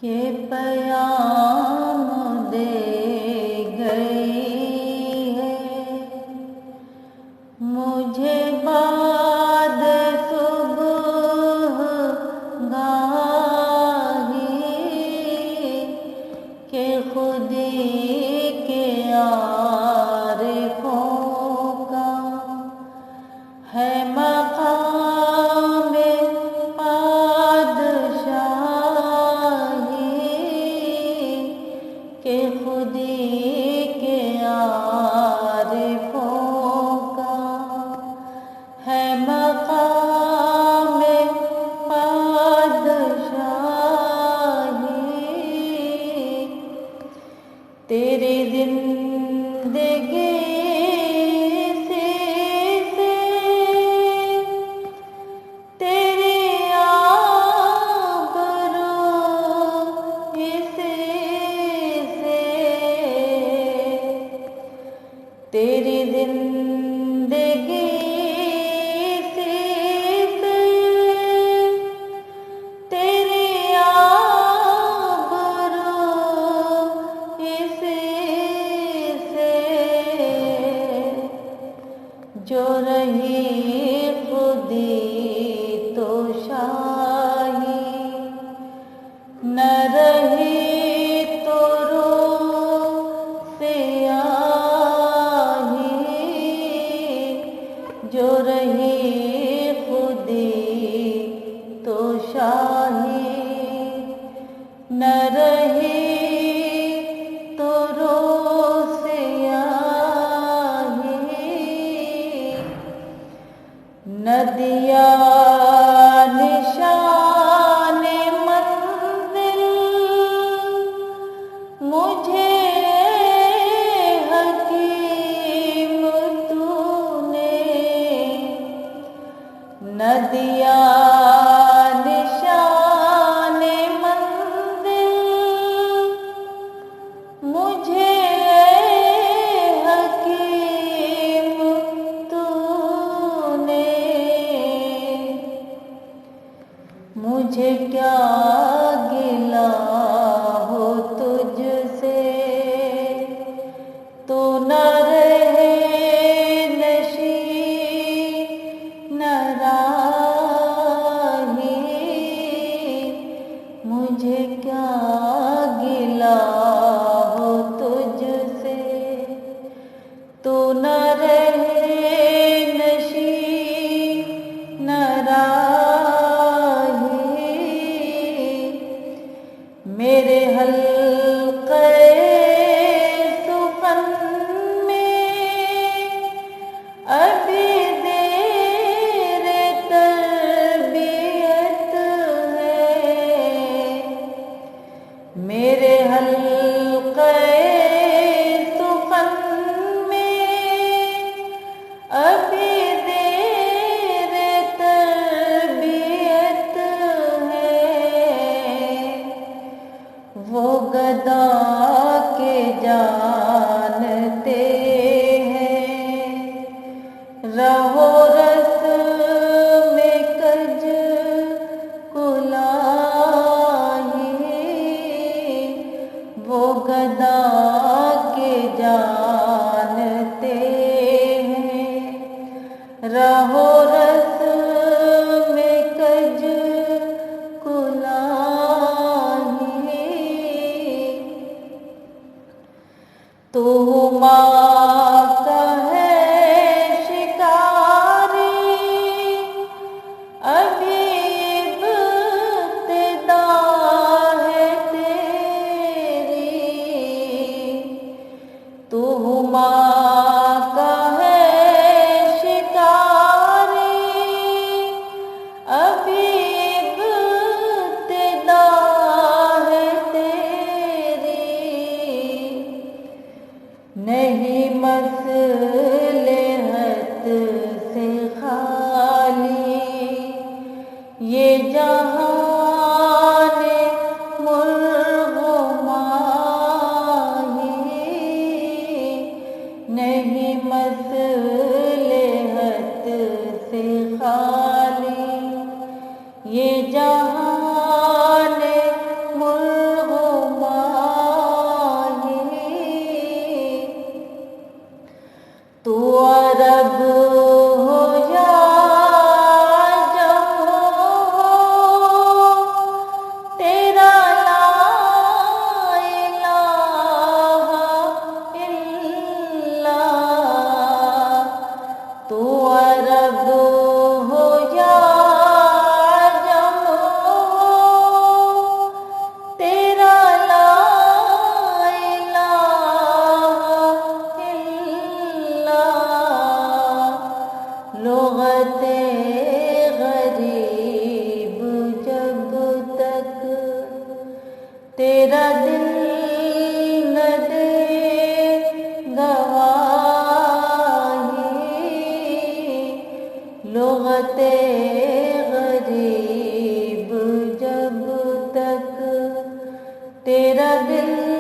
یہ پیام دے گئی ہے مجھے بعد صبح گاہی کہ خودی کے عارفوں کا ہے مقام کہ خودی کے عارفوں کا ہے مقام پادشاہی تیری زندگی سے تیری آبرو تیری زندگی سے تیری آبرو اسی سے جو رہی خودی تو شاہی نہ رہی تو جو رہی خودی تو شاہی نہ رہی تو سیاہی ندیا نشان منزل مجھے ندیا نشان منزل مجھے حکیم تو نے مجھے کیا گلا ہو تجھ سے تو نہ رہے مجھے کیا گلا ہو تجھ سے تو نہ رہے نشیں نہ راہی میرے تیرا دل نہ دے گواہی، لغت غریب جب تک تیرا دل